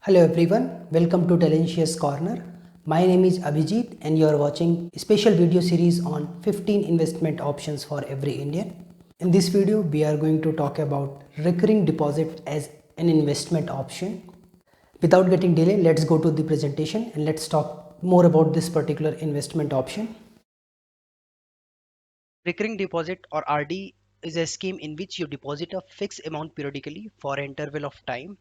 Hello everyone, welcome to Talentious Corner. My name is Abhijit and you are watching a special video series on 15 investment options for every Indian. In this video, we are going to talk about recurring deposit as an investment option. Without getting delay, let's go to the presentation and let's talk more about this particular investment option. Recurring deposit or RD is a scheme in which you deposit a fixed amount periodically for an interval of time,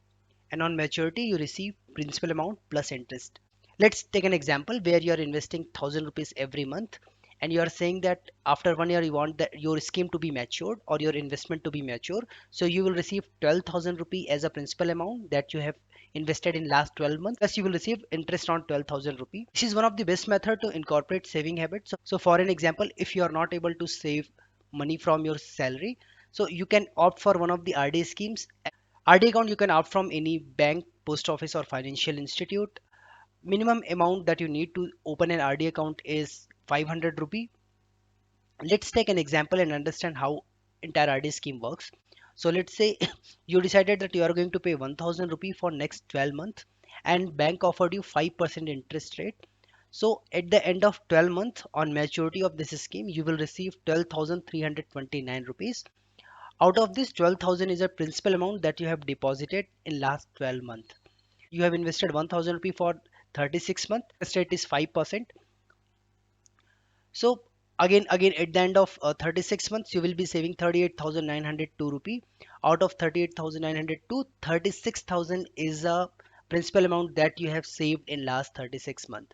and on maturity you receive principal amount plus interest. Let's take an example where you are investing 1000 rupees every month and you are saying that after 1 year you want that your scheme to be matured or your investment to be mature, so you will receive 12,000 rupee as a principal amount that you have invested in last 12 months, plus you will receive interest on 12,000 rupee. This is one of the best method to incorporate saving habits. So for an example, if you are not able to save money from your salary, so you can opt for one of the RD schemes. RD account you can opt from any bank, post office or financial institute. Minimum amount that you need to open an RD account is 500 rupee. Let's take an example and understand how entire RD scheme works. So let's say you decided that you are going to pay 1000 rupee for next 12 months and bank offered you 5% interest rate. So at the end of 12 months on maturity of this scheme, you will receive 12,329 rupees. Out of this, 12,000 is a principal amount that you have deposited in last 12 months. You have invested 1000 rupee for 36 months. Interest rate is 5%. So again at the end of 36 months you will be saving 38,902 rupee. Out of 38,902, 36,000 is a principal amount that you have saved in last 36 months.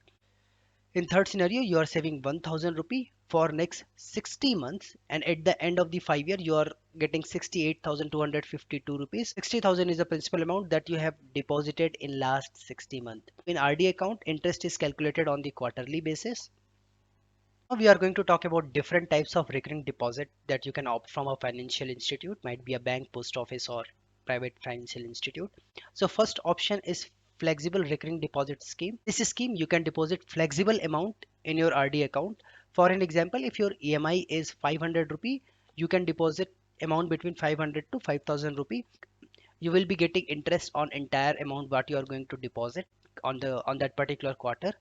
In third scenario, you are saving 1000 rupee for next 60 months, and at the end of the 5 year you are getting 68,252 rupees. 60,000 is the principal amount that you have deposited in last 60 months. In RD account, interest is calculated on the quarterly basis. Now we are going to talk about different types of recurring deposit that you can opt from a financial institute, might be a bank, post office, or private financial institute. So first option is flexible recurring deposit scheme. This scheme you can deposit flexible amount in your RD account. For an example, if your EMI is 500 rupee, you can deposit amount between 500 to 5000 rupee. You will be getting interest on entire amount what you are going to deposit on that particular quarter.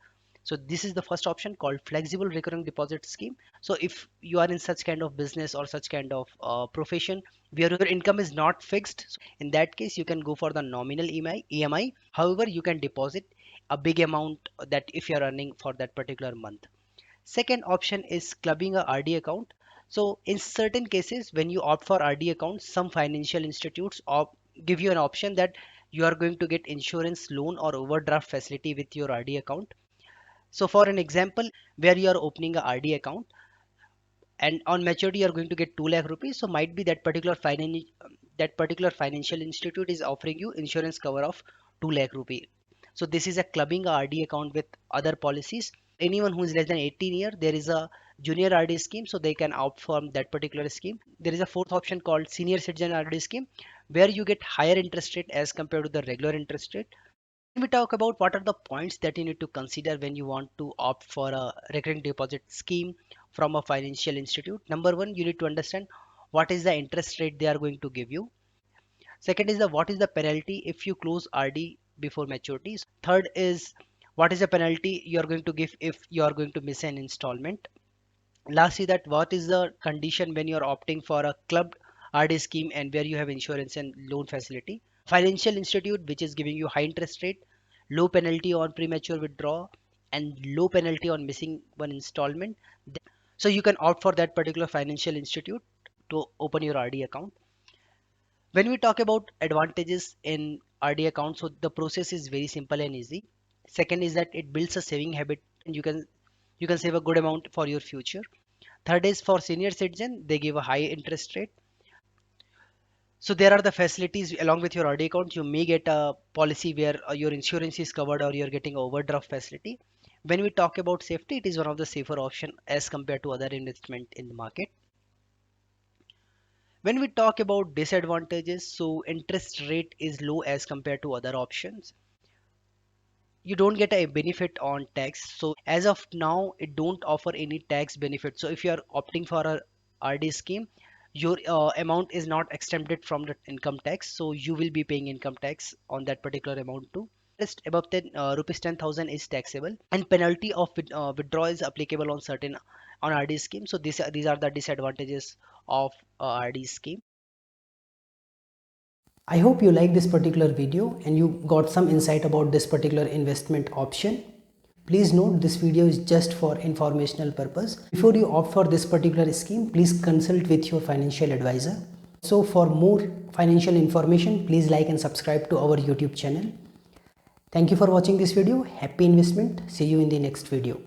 So this is the first option called flexible recurring deposit scheme. So if you are in such kind of business or such kind of profession where your income is not fixed, so in that case you can go for the nominal EMI. However, you can deposit a big amount that if you are earning for that particular month. Second option is clubbing a RD account. So in certain cases, when you opt for RD account, some financial institutes give you an option that you are going to get insurance loan or overdraft facility with your RD account. So for an example, where you are opening a RD account and on maturity you are going to get 2 lakh rupees, so might be that particular financial institute is offering you insurance cover of 2 lakh rupee. So this is a clubbing a RD account with other policies. Anyone who is less than 18 year, there is a junior RD scheme, so they can opt for that particular scheme. There is a fourth option called senior citizen RD scheme, where you get higher interest rate as compared to the regular interest rate. When we talk about what are the points that you need to consider when you want to opt for a recurring deposit scheme from a financial institute. Number one, you need to understand what is the interest rate they are going to give you. Second is the what is the penalty if you close RD before maturity. Third is what is the penalty you are going to give if you are going to miss an installment. Lastly, that what is the condition when you are opting for a clubbed RD scheme and where you have insurance and loan facility. Financial institute which is giving you high interest rate, low penalty on premature withdrawal, and low penalty on missing one installment. So you can opt for that particular financial institute to open your RD account. When we talk about advantages in RD account, so the process is very simple and easy. Second is that it builds a saving habit and you can save a good amount for your future. Third is for senior citizen, they give a high interest rate. So there are the facilities along with your RD account. You may get a policy where your insurance is covered or you're getting overdraft facility. When we talk about safety, it is one of the safer option as compared to other investment in the market. When we talk about disadvantages, so interest rate is low as compared to other options. You don't get a benefit on tax. So as of now, it don't offer any tax benefit. So if you are opting for a RD scheme, your amount is not exempted from the income tax. So you will be paying income tax on that particular amount too. Interest above 10 rupees 10,000 is taxable, and penalty of withdrawal is applicable on certain on RD scheme. So these are the disadvantages of RD scheme. I hope you like this particular video and you got some insight about this particular investment option. Please note this video is just for informational purpose. Before you opt for this particular scheme, please consult with your financial advisor. So for more financial information, please like and subscribe to our YouTube channel. Thank you for watching this video. Happy investment. See you in the next video.